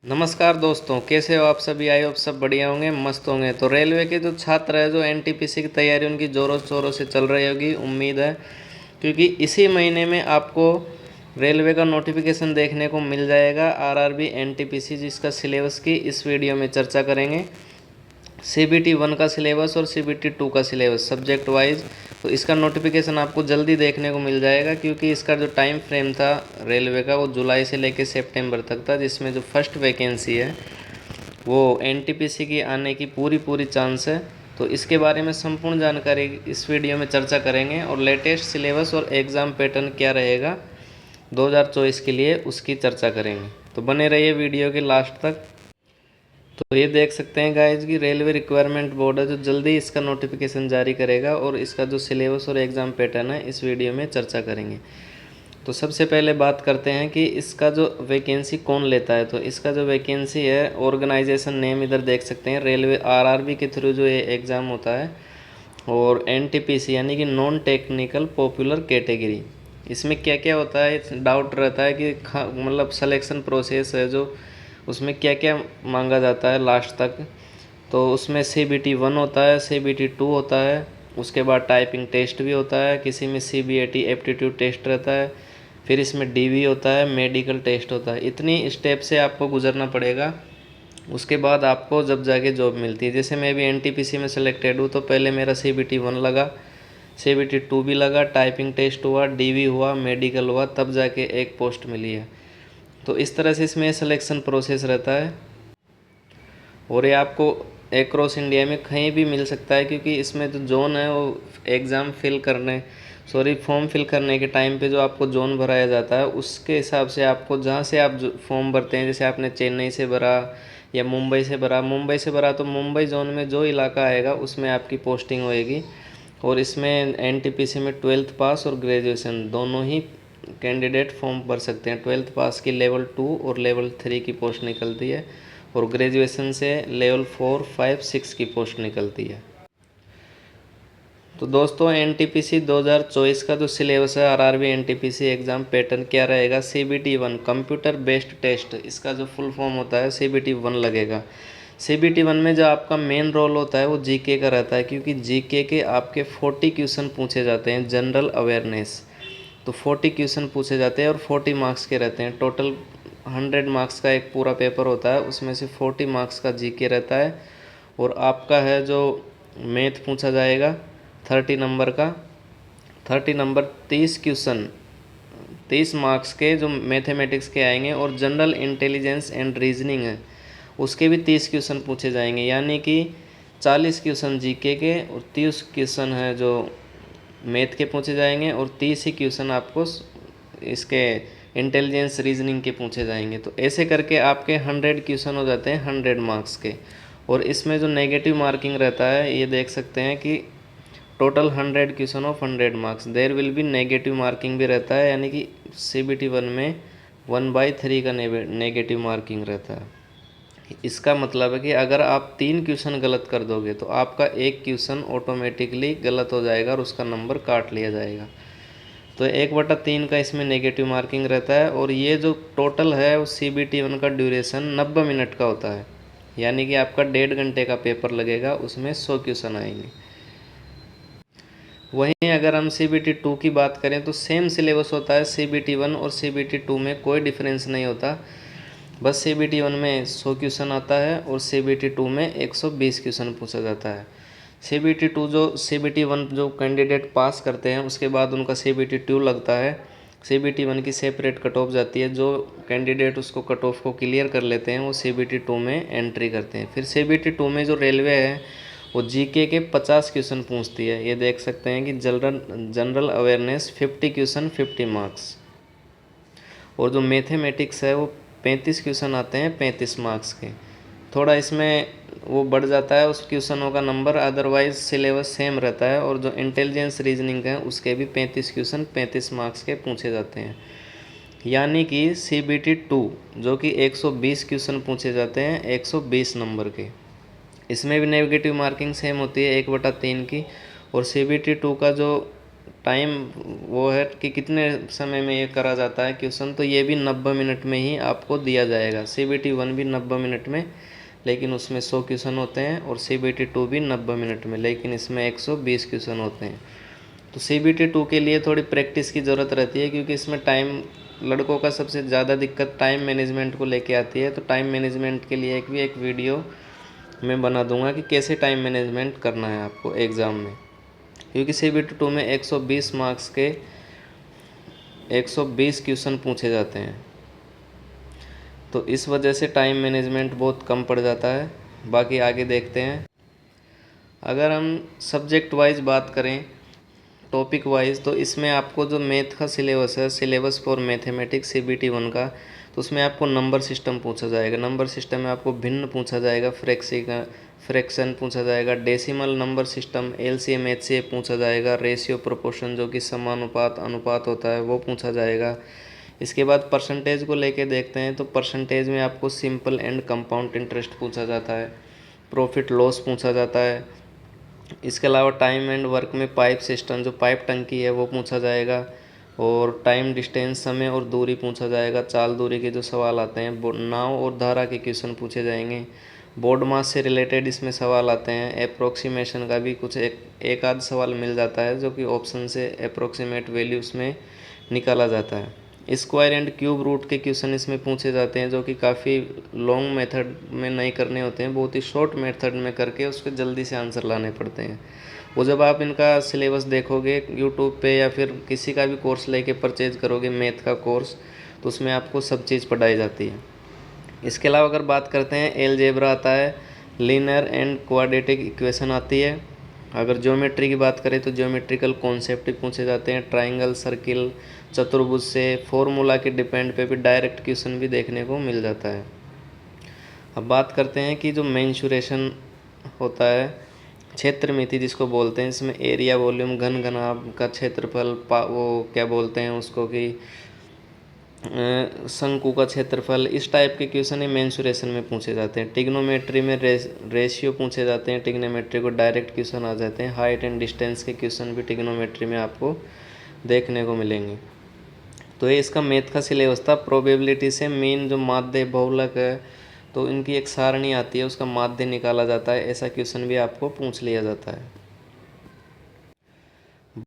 नमस्कार दोस्तों, कैसे हो आप सभी। आई होप सब बढ़िया होंगे, मस्त होंगे। तो रेलवे के जो छात्र हैं, जो एनटीपीसी की तैयारी उनकी ज़ोरों शोरों से चल रही होगी, उम्मीद है, क्योंकि इसी महीने में आपको रेलवे का नोटिफिकेशन देखने को मिल जाएगा। आरआरबी एनटीपीसी जिसका सिलेबस की इस वीडियो में चर्चा करेंगे। सीबीटी 1 का सिलेबस और सीबीटी 2 का सिलेबस सब्जेक्ट वाइज, तो इसका नोटिफिकेशन आपको जल्दी देखने को मिल जाएगा, क्योंकि इसका जो टाइम फ्रेम था रेलवे का वो जुलाई से लेकर सितंबर तक था, जिसमें जो फर्स्ट वैकेंसी है वो एनटीपीसी की आने की पूरी चांस है। तो इसके बारे में संपूर्ण जानकारी इस वीडियो में चर्चा करेंगे, और लेटेस्ट सिलेबस और एग्ज़ाम पैटर्न क्या रहेगा 2024 के लिए उसकी चर्चा करेंगे। तो बने रहिए वीडियो के लास्ट तक। तो ये देख सकते हैं गाइज की रेलवे रिक्वायरमेंट बोर्ड है जो जल्दी इसका नोटिफिकेशन जारी करेगा, और इसका जो सिलेबस और एग्ज़ाम पैटर्न है इस वीडियो में चर्चा करेंगे। तो सबसे पहले बात करते हैं कि इसका जो वैकेंसी कौन लेता है। तो इसका जो वैकेंसी है, ऑर्गेनाइजेशन नेम इधर देख सकते हैं, रेलवे आरआरबी के थ्रू जो ये एग्ज़ाम होता है, और एनटीपीसी यानी कि नॉन टेक्निकल पॉपुलर कैटेगरी। इसमें क्या क्या होता है, डाउट रहता है कि मतलब सिलेक्शन प्रोसेस है जो उसमें क्या क्या मांगा जाता है लास्ट तक। तो उसमें सीबीटी 1 होता है, सीबीटी 2 होता है, उसके बाद टाइपिंग टेस्ट भी होता है, किसी में सीबीएटी एप्टीट्यूड टेस्ट रहता है, फिर इसमें डीवी होता है, मेडिकल टेस्ट होता है। इतनी स्टेप से आपको गुजरना पड़ेगा, उसके बाद आपको जब जाके जॉब मिलती है। जैसे मैं भी एनटीपीसी में सेलेक्टेड हूँ, तो पहले मेरा सीबीटी 1 लगा, सीबीटी 2 भी लगा, टाइपिंग टेस्ट हुआ, डीवी हुआ, मेडिकल हुआ, तब जाके एक पोस्ट मिली है। तो इस तरह से इसमें सिलेक्शन प्रोसेस रहता है, और ये आपको एक्रॉस इंडिया में कहीं भी मिल सकता है, क्योंकि इसमें जो जोन है वो एग्ज़ाम फॉर्म फिल करने के टाइम पे जो आपको जोन भराया जाता है उसके हिसाब से आपको, जहाँ से आप जो फॉर्म भरते हैं, जैसे आपने चेन्नई से भरा या मुंबई से भरा, तो मुंबई जोन में जो इलाका आएगा उसमें आपकी पोस्टिंग होएगी। और इसमें एनटीपीसी में 12th पास और ग्रेजुएशन दोनों ही कैंडिडेट फॉर्म भर सकते हैं। 12th पास की लेवल 2 और लेवल 3 की पोस्ट निकलती है, और ग्रेजुएशन से लेवल 4, 5, 6 की पोस्ट निकलती है। तो दोस्तों, एनटीपीसी 2024 का जो सिलेबस है, आरआरबी एनटीपीसी एग्ज़ाम पैटर्न क्या रहेगा। सीबीटी 1 कंप्यूटर बेस्ड टेस्ट, इसका जो फुल फॉर्म होता है सीबीटी 1 लगेगा। सीबीटी 1 में जो आपका मेन रोल होता है वो जीके का रहता है, क्योंकि जीके के आपके 40 क्वेश्चन पूछे जाते हैं, जनरल अवेयरनेस। तो 40 क्वेश्चन पूछे जाते हैं और 40 मार्क्स के रहते हैं। टोटल 100 मार्क्स का एक पूरा पेपर होता है, उसमें से 40 मार्क्स का जीके रहता है। और आपका है जो मैथ पूछा जाएगा 30 नंबर का, 30 नंबर 30 क्वेश्चन 30 मार्क्स के जो मैथमेटिक्स के आएंगे, और जनरल इंटेलिजेंस एंड रीजनिंग है उसके भी 30 क्वेश्चन पूछे जाएंगे, यानी कि 40 क्वेश्चन जीके के और 30 क्वेश्चन है जो मैथ के पूछे जाएंगे, और 30 ही क्वेश्चन आपको इसके इंटेलिजेंस रीजनिंग के पूछे जाएंगे। तो ऐसे करके आपके 100 क्वेश्चन हो जाते हैं 100 मार्क्स के। और इसमें जो नेगेटिव मार्किंग रहता है, ये देख सकते हैं कि total 100 question of 100 marks, there will be negative marking भी रहता है, यानी कि सीबीटी 1 में 1/3 का नेगेटिव मार्किंग रहता है। इसका मतलब है कि अगर आप 3 क्वेश्चन गलत कर दोगे तो आपका एक क्वेश्चन ऑटोमेटिकली गलत हो जाएगा और उसका नंबर काट लिया जाएगा। तो 1/3 का इसमें नेगेटिव मार्किंग रहता है। और ये जो टोटल है वो सीबीटी 1 का ड्यूरेशन 90 मिनट का होता है, यानी कि आपका 1.5 घंटे का पेपर लगेगा, उसमें 100 क्वेश्चन आएंगे। वहीं अगर हम सीबीटी 2 की बात करें तो सेम सिलेबस होता है, सीबीटी 1 और सीबीटी 2 में कोई डिफरेंस नहीं होता। बस सीबीटी 1 में 100 क्वेश्चन आता है और सीबीटी 2 में 120 क्वेश्चन पूछा जाता है। सीबीटी 2 जो सीबीटी 1 जो कैंडिडेट पास करते हैं उसके बाद उनका सीबीटी 2 लगता है। सीबीटी 1 की सेपरेट कट ऑफ जाती है, जो कैंडिडेट उसको कट ऑफ को क्लियर कर लेते हैं वो सीबीटी 2 में एंट्री करते हैं। फिर सीबीटी 2 में जो रेलवे है वो जीके के 50 क्वेश्चन पूछती है। ये देख सकते हैं कि जनरल अवेयरनेस 50 क्वेश्चन 50 मार्क्स, और जो मैथमेटिक्स है वो 35 क्वेश्चन आते हैं 35 मार्क्स के। थोड़ा इसमें वो बढ़ जाता है उस क्वेश्चनों का नंबर, अदरवाइज सिलेबस सेम रहता है। और जो इंटेलिजेंस रीजनिंग है उसके भी 35 क्वेश्चन 35 मार्क्स के पूछे जाते हैं, यानी कि सीबीटी 2 जो कि 120 क्वेश्चन पूछे जाते हैं 120 नंबर के। इसमें भी नेगेटिव मार्किंग सेम होती है 1/3 की। और सीबीटी 2 का जो टाइम वो है कि कितने समय में ये करा जाता है क्वेश्चन, तो ये भी 90 मिनट में ही आपको दिया जाएगा। CBT 1 भी 90 मिनट में, लेकिन उसमें 100 क्वेश्चन होते हैं, और CBT 2 भी 90 मिनट में, लेकिन इसमें 120 क्वेश्चन होते हैं। तो CBT 2 के लिए थोड़ी प्रैक्टिस की ज़रूरत रहती है, क्योंकि इसमें टाइम, लड़कों का सबसे ज़्यादा दिक्कत टाइम मैनेजमेंट को लेके आती है। तो टाइम मैनेजमेंट के लिए एक वीडियो मैं बना दूंगा कि कैसे टाइम मैनेजमेंट करना है आपको एग्ज़ाम में, क्योंकि CBT 2 में 120 मार्क्स के 120 क्वेश्चन पूछे जाते हैं। तो इस वजह से टाइम मैनेजमेंट बहुत कम पड़ जाता है। बाकी आगे देखते हैं। अगर हम सब्जेक्ट वाइज बात करें, टॉपिक वाइज, तो इसमें आपको जो मैथ का सिलेबस है, सिलेबस फॉर मैथमेटिक्स CBT 1 का, तो उसमें आपको नंबर सिस्टम पूछा जाएगा। नंबर सिस्टम में आपको भिन्न पूछा जाएगा, फ्रैक्शन पूछा जाएगा, decimal number system, LCM HCF पूछा जाएगा, रेशियो प्रोपोर्शन जो कि समानुपात अनुपात होता है वो पूछा जाएगा। इसके बाद परसेंटेज को लेके देखते हैं, तो परसेंटेज में आपको सिंपल एंड कंपाउंड इंटरेस्ट पूछा जाता है, प्रॉफिट लॉस पूछा जाता है। इसके अलावा टाइम एंड वर्क में पाइप सिस्टम, जो पाइप टंकी है वो पूछा जाएगा, और टाइम डिस्टेंस, समय और दूरी पूछा जाएगा। चाल दूरी के जो सवाल आते हैं, नाव और धारा के क्वेश्चन पूछे जाएंगे। बोर्ड मास से रिलेटेड इसमें सवाल आते हैं। अप्रोक्सीमेशन का भी कुछ एक आध सवाल मिल जाता है, जो कि ऑप्शन से अप्रोक्सीमेट वैल्यू उसमें निकाला जाता है। स्क्वायर एंड क्यूब रूट के क्वेश्चन इसमें पूछे जाते हैं, जो कि काफ़ी लॉन्ग मेथड में नहीं करने होते हैं, बहुत ही शॉर्ट मेथड में करके उसके जल्दी से आंसर लाने पड़ते हैं। वो जब आप इनका सिलेबस देखोगे यूट्यूब पे, या फिर किसी का भी कोर्स लेके परचेज करोगे मैथ का कोर्स, तो उसमें आपको सब चीज़ पढ़ाई जाती है। इसके अलावा अगर बात करते हैं, एलजेब्रा आता है, लीनियर एंड क्वाड्रेटिक इक्वेशन आती है। अगर ज्योमेट्री की बात करें तो ज्योमेट्रिकल कॉन्सेप्ट पूछे जाते हैं, ट्राइंगल, सर्किल, चतुर्भुज से फॉर्मूला के डिपेंड पे भी डायरेक्ट क्वेश्चन भी देखने को मिल जाता है। अब बात करते हैं कि जो मेंसुरेशन होता है, क्षेत्र मिति जिसको बोलते हैं, इसमें एरिया, वॉल्यूम, घन घनाभ का क्षेत्रफल, वो क्या बोलते हैं उसको कि शंकु का क्षेत्रफल, इस टाइप के क्वेश्चन मेंसुरेशन में पूछे जाते हैं। टिग्नोमेट्री में रेशियो पूछे जाते हैं, टिग्नोमेट्री को डायरेक्ट क्वेश्चन आ जाते हैं। हाइट एंड डिस्टेंस के क्वेश्चन भी टिग्नोमेट्री में आपको देखने को मिलेंगे। तो ये इसका मैथ का सिलेबस था। प्रोबेबिलिटी से मीन, जो माध्य, बहुलक है, तो इनकी एक सारणी आती है, उसका माध्य निकाला जाता है। ऐसा क्वेश्चन भी आपको पूछ लिया जाता है।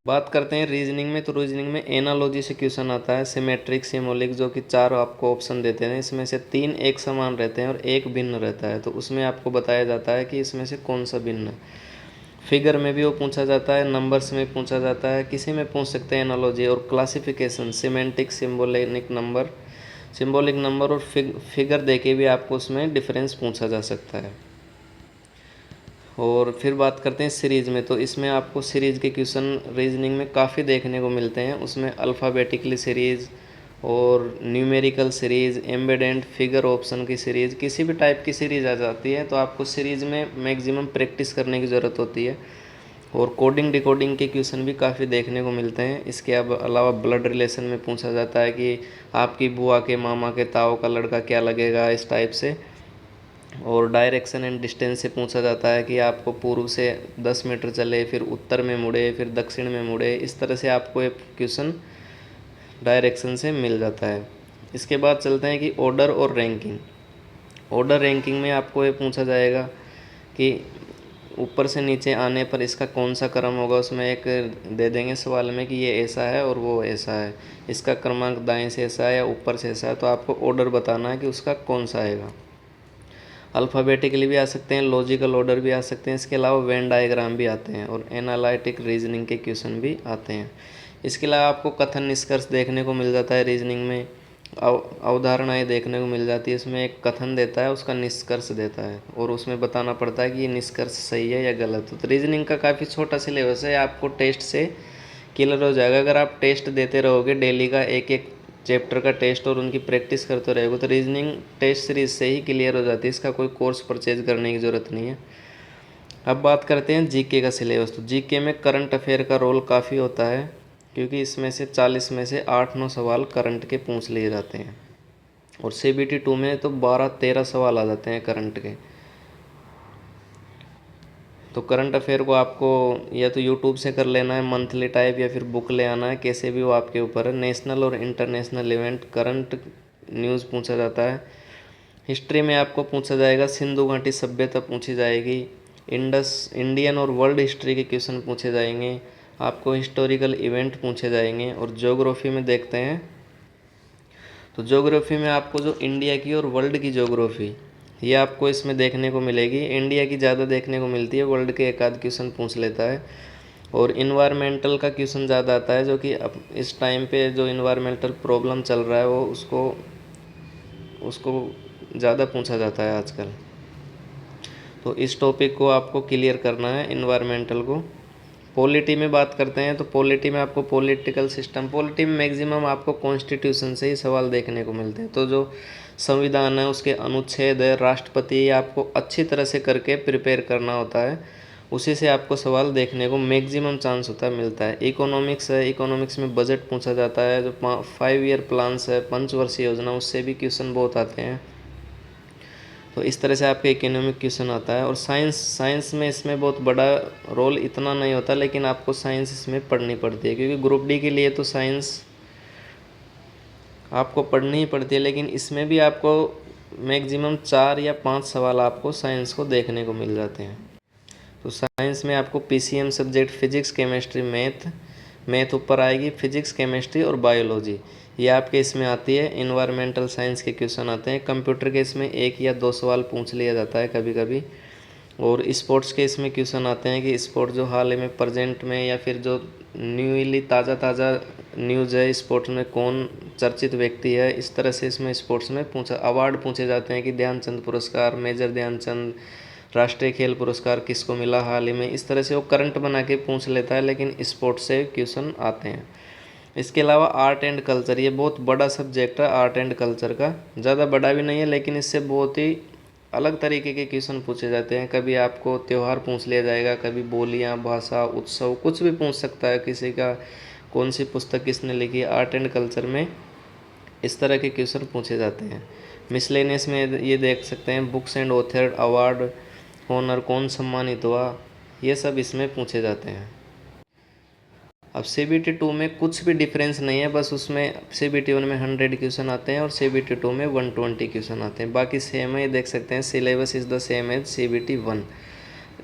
बात करते हैं रीजनिंग में, तो रीजनिंग में एनालॉजी से क्वेश्चन आता है, सिमेट्रिक, सिमोलिक, जो कि 4 आपको ऑप्शन देते हैं। इसमें से 3 एक समान रहते हैं और एक भिन्न रहता है, तो उसमें आपको बताया जाता है कि इसमें से कौन सा भिन्न है। फिगर में भी वो पूछा जाता है, नंबर्स में पूछा जाता है, किसी में पूछ सकते हैं एनालॉजी। और क्लासिफिकेशन, सिमेंटिक, सिम्बोलिक नंबर और फिगर देके भी आपको उसमें डिफरेंस पूछा जा सकता है। और फिर बात करते हैं सीरीज़ में, तो इसमें आपको सीरीज़ के क्वेश्चन रीजनिंग में काफ़ी देखने को मिलते हैं। उसमें अल्फ़ाबेटिकली सीरीज़ और न्यूमेरिकल सीरीज़, एम्बेडेंट, फिगर ऑप्शन की सीरीज़, किसी भी टाइप की सीरीज़ आ जाती है, तो आपको सीरीज़ में मैक्सिमम प्रैक्टिस करने की ज़रूरत होती है। और कोडिंग डिकोडिंग के क्वेश्चन भी काफ़ी देखने को मिलते हैं। इसके अलावा ब्लड रिलेशन में पूछा जाता है कि आपकी बुआ के मामा के ताऊ का लड़का क्या लगेगा, इस टाइप से। और डायरेक्शन एंड डिस्टेंस से पूछा जाता है कि आपको पूर्व से 10 मीटर चले, फिर उत्तर में मुड़े, फिर दक्षिण में मुड़े, इस तरह से आपको एक क्वेश्चन डायरेक्शन से मिल जाता है। इसके बाद चलते हैं कि ऑर्डर और रैंकिंग। ऑर्डर रैंकिंग में आपको ये पूछा जाएगा कि ऊपर से नीचे आने पर इसका कौन सा क्रम होगा। उसमें एक दे देंगे सवाल में कि ये ऐसा है और वो ऐसा है, इसका क्रमांक दाएं से ऐसा है या ऊपर से ऐसा है, तो आपको ऑर्डर बताना है कि उसका कौन सा आएगा। अल्फ़ाबेटिकली भी आ सकते हैं, लॉजिकल ऑर्डर भी आ सकते हैं। इसके अलावा वेन डायग्राम भी आते हैं, और एनालिटिक रीजनिंग के क्वेश्चन भी आते हैं। इसके अलावा आपको कथन निष्कर्ष देखने को मिल जाता है रीजनिंग में, अवधारणाएँ देखने को मिल जाती है। इसमें एक कथन देता है, उसका निष्कर्ष देता है, और उसमें बताना पड़ता है कि ये निष्कर्ष सही है या गलत है। तो रीजनिंग का काफ़ी छोटा सिलेबस है, आपको टेस्ट से क्लियर हो जाएगा। अगर आप टेस्ट देते रहोगे डेली का एक एक चैप्टर का टेस्ट, और उनकी प्रैक्टिस करते रहेगा, तो रीजनिंग टेस्ट सीरीज से ही क्लियर हो जाती है। इसका कोई कोर्स परचेज करने की ज़रूरत नहीं है। अब बात करते हैं जीके का सिलेबस। तो जीके में करंट अफेयर का रोल काफ़ी होता है, क्योंकि इसमें से 40 में से 8-9 सवाल करंट के पूछ लिए जाते हैं, और CBT 2 में तो 12-13 सवाल आ जाते हैं करंट के। तो करंट अफेयर को आपको या तो यूट्यूब से कर लेना है मंथली टाइप, या फिर बुक ले आना है, कैसे भी वो आपके ऊपर है। नेशनल और इंटरनेशनल इवेंट करंट न्यूज़ पूछा जाता है। हिस्ट्री में आपको पूछा जाएगा, सिंधु घाटी सभ्यता पूछी जाएगी, इंडियन और वर्ल्ड हिस्ट्री के क्वेश्चन पूछे जाएंगे, आपको हिस्टोरिकल इवेंट पूछे जाएंगे। और ज्योग्राफी में देखते हैं, तो ज्योग्राफी में आपको जो इंडिया की और वर्ल्ड की ज्योग्राफी, ये आपको इसमें देखने को मिलेगी। इंडिया की ज़्यादा देखने को मिलती है, वर्ल्ड के एक आध क्वेश्चन पूछ लेता है। और इन्वायरमेंटल का क्वेश्चन ज़्यादा आता है, जो कि अब इस टाइम पे जो इन्वायरमेंटल प्रॉब्लम चल रहा है वो उसको ज़्यादा पूछा जाता है आजकल। तो इस टॉपिक को आपको क्लियर करना है, इन्वायरमेंटल को। पॉलिटी में बात करते हैं, तो पॉलिटी में आपको पॉलिटिकल सिस्टम, पॉलिटी में मैक्सिमम आपको कॉन्स्टिट्यूशन से ही सवाल देखने को मिलते हैं। तो जो संविधान है, उसके अनुच्छेद है, राष्ट्रपति, ये आपको अच्छी तरह से करके प्रिपेयर करना होता है, उसी से आपको सवाल देखने को मैक्सिमम चांस होता है, मिलता है। इकोनॉमिक्स है, इकोनॉमिक्स में बजट पूछा जाता है, जो 5 ईयर प्लान्स है, पंचवर्षीय योजना, उससे भी क्वेश्चन बहुत आते हैं। तो इस तरह से आपके इकोनॉमिक क्वेश्चन आता है। और साइंस में इसमें बहुत बड़ा रोल इतना नहीं होता, लेकिन आपको साइंस इसमें पढ़नी पड़ती है, क्योंकि ग्रुप डी के लिए तो साइंस आपको पढ़नी ही पड़ती है। लेकिन इसमें भी आपको मैक्सिमम 4 या 5 सवाल आपको साइंस को देखने को मिल जाते हैं। तो साइंस में आपको PCM subject physics, chemistry, math ऊपर आएगी, फिजिक्स, केमिस्ट्री और बायोलॉजी ये आपके इसमें आती है। इन्वायरमेंटल साइंस के क्वेश्चन आते हैं। कंप्यूटर के इसमें 1 या 2 सवाल पूछ लिया जाता है कभी कभी। और स्पोर्ट्स के इसमें क्वेश्चन आते हैं कि स्पोर्ट जो हाल ही में प्रेजेंट में, या फिर जो न्यूली ताज़ा न्यूज़ है, स्पोर्ट्स में कौन चर्चित व्यक्ति है, इस तरह से इसमें स्पोर्ट्स में अवार्ड पूछे जाते हैं कि ध्यानचंद पुरस्कार, मेजर ध्यानचंद, राष्ट्रीय खेल पुरस्कार किसको मिला हाल ही में। इस तरह से वो करंट बना के पूछ लेता है, लेकिन स्पोर्ट्स से क्वेश्चन आते हैं। इसके अलावा आर्ट एंड कल्चर, ये बहुत बड़ा सब्जेक्ट है आर्ट एंड कल्चर का। ज़्यादा बड़ा भी नहीं है, लेकिन इससे बहुत ही अलग तरीके के क्वेश्चन पूछे जाते हैं। कभी आपको त्यौहार पूछ लिया जाएगा, कभी बोलियाँ, भाषा, उत्सव, कुछ भी पूछ सकता है, किसी का कौन सी पुस्तक किसने लिखी। आर्ट एंड कल्चर में इस तरह के क्वेश्चन पूछे जाते हैं। मिसलेनियस में ये देख सकते हैं, books and author award, honour, कौन सम्मानित हुआ, ये सब इसमें पूछे जाते हैं। अब CBT 2 में कुछ भी डिफरेंस नहीं है, बस उसमें CBT 1 में 100 क्वेश्चन आते हैं और CBT 2 में 120 क्वेश्चन आते हैं। बाकी सेम है, ये देख सकते हैं, syllabus is the same as CBT 1।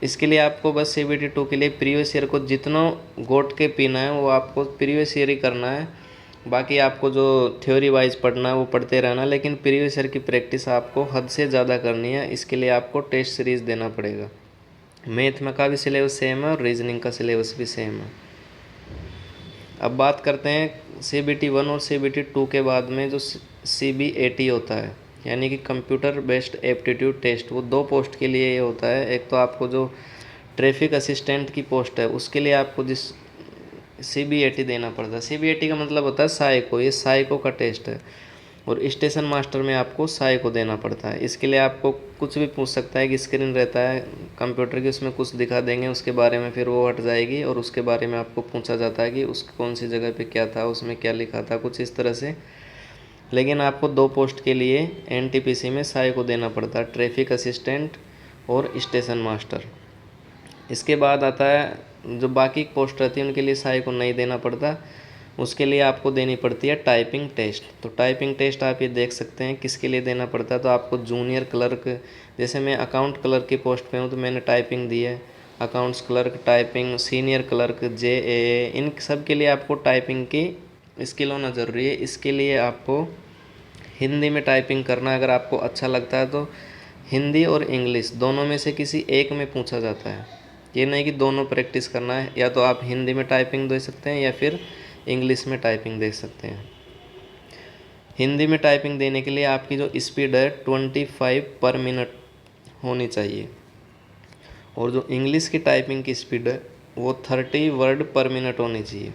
इसके लिए आपको बस CBT 2 के लिए प्रीवियस ईयर को जितना गोट के पीना है वो आपको प्रीवियस ईयर ही करना है। बाकी आपको जो थ्योरी वाइज पढ़ना है वो पढ़ते रहना, लेकिन प्रीवियस ईयर की प्रैक्टिस आपको हद से ज़्यादा करनी है। इसके लिए आपको टेस्ट सीरीज़ देना पड़ेगा। मैथ में का भी सिलेबस सेम है और रीजनिंग का सिलेबस भी सेम है। अब बात करते हैं CBT 1 और CBT 2 के बाद में जो CBAT होता है, यानी कि कंप्यूटर बेस्ड एप्टीट्यूड टेस्ट। वो 2 पोस्ट के लिए ये होता है। एक तो आपको जो ट्रैफिक असिस्टेंट की पोस्ट है उसके लिए आपको जिस CBAT देना पड़ता है। CBAT का मतलब होता है साइको, ये साइको का टेस्ट है। और स्टेशन मास्टर में आपको साइको देना पड़ता है। इसके लिए आपको कुछ भी पूछ सकता है कि स्क्रीन रहता है कंप्यूटर की, उसमें कुछ दिखा देंगे, उसके बारे में फिर वो हट जाएगी और उसके बारे में आपको पूछा जाता है कि उस कौन सी जगह पे क्या था, उसमें क्या लिखा था, कुछ इस तरह से। लेकिन आपको 2 पोस्ट के लिए NTPC में साइको देना पड़ता है, ट्रैफिक असिस्टेंट और स्टेशन मास्टर। इसके बाद आता है जो बाकी पोस्ट रहती है उनके लिए साइको नहीं देना पड़ता, उसके लिए आपको देनी पड़ती है टाइपिंग टेस्ट। तो टाइपिंग टेस्ट आप ये देख सकते हैं किसके लिए देना पड़ता है। तो आपको जूनियर क्लर्क, जैसे मैं अकाउंट क्लर्क की पोस्ट पे हूँ तो मैंने टाइपिंग दी है, accounts clerk typing, senior clerk, JAA, इन सब के लिए आपको टाइपिंग की स्किल होना ज़रूरी है। इसके लिए आपको हिंदी में टाइपिंग करना, अगर आपको अच्छा लगता है तो हिंदी और इंग्लिश दोनों में से किसी एक में पूछा जाता है। ये नहीं कि दोनों प्रैक्टिस करना है, या तो आप हिंदी में टाइपिंग दे सकते हैं या फिर इंग्लिश में टाइपिंग दे सकते हैं। हिंदी में टाइपिंग देने के लिए आपकी जो स्पीड है 25 पर मिनट होनी चाहिए, और जो इंग्लिश की टाइपिंग की स्पीड है वो 30 वर्ड पर मिनट होनी चाहिए।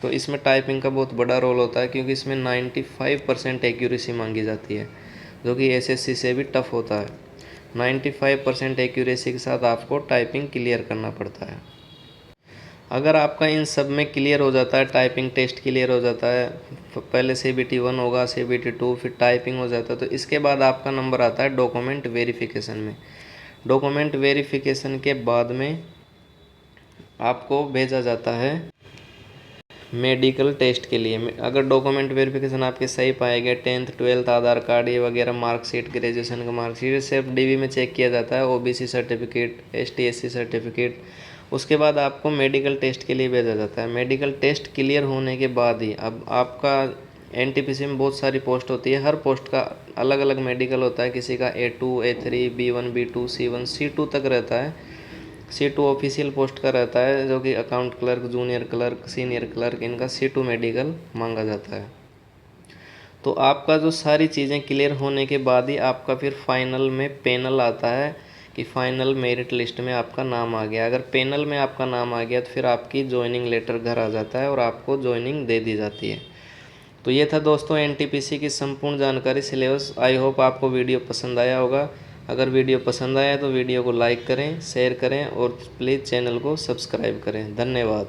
तो इसमें टाइपिंग का बहुत बड़ा रोल होता है, क्योंकि इसमें 95% एक्यूरेसी मांगी जाती है, जो कि SSC से भी टफ होता है। 95% एक्यूरेसी के साथ आपको टाइपिंग क्लियर करना पड़ता है। अगर आपका इन सब में क्लियर हो जाता है, टाइपिंग टेस्ट क्लियर हो जाता है, पहले CBT 1 होगा, CBT 2, फिर टाइपिंग हो जाता है, तो इसके बाद आपका नंबर आता है डॉक्यूमेंट वेरिफिकेशन में। डॉक्यूमेंट वेरिफिकेशन के बाद में आपको भेजा जाता है मेडिकल टेस्ट के लिए। अगर डॉक्यूमेंट वेरिफिकेशन आपके सही पाए गए, 10th 12th आधार कार्ड ये वगैरह मार्कशीट, ग्रेजुएशन का मार्कशीट सिर्फ डीवी में चेक किया जाता है, OBC certificate, ST SC certificate, उसके बाद आपको मेडिकल टेस्ट के लिए भेजा जाता है। मेडिकल टेस्ट क्लियर होने के बाद ही अब आपका एनटीपीसी में बहुत सारी पोस्ट होती है, हर पोस्ट का अलग अलग मेडिकल होता है, किसी का A2 A3 B1 B2 C1 C2 तक रहता है। C2 ऑफिशियल पोस्ट का रहता है, जो कि account clerk, junior clerk, senior clerk, इनका C2 मेडिकल मांगा जाता है। तो आपका जो सारी चीज़ें क्लियर होने के बाद ही आपका फिर फाइनल में पैनल आता है कि फाइनल मेरिट लिस्ट में आपका नाम आ गया। अगर पैनल में आपका नाम आ गया तो फिर आपकी ज्वाइनिंग लेटर घर आ जाता है और आपको ज्वाइनिंग दे दी जाती है। तो ये था दोस्तों एनटीपीसी की संपूर्ण जानकारी, सिलेबस। आई होप आपको वीडियो पसंद आया होगा। अगर वीडियो पसंद आया तो वीडियो को लाइक करें, शेयर करें और प्लीज़ चैनल को सब्सक्राइब करें। धन्यवाद।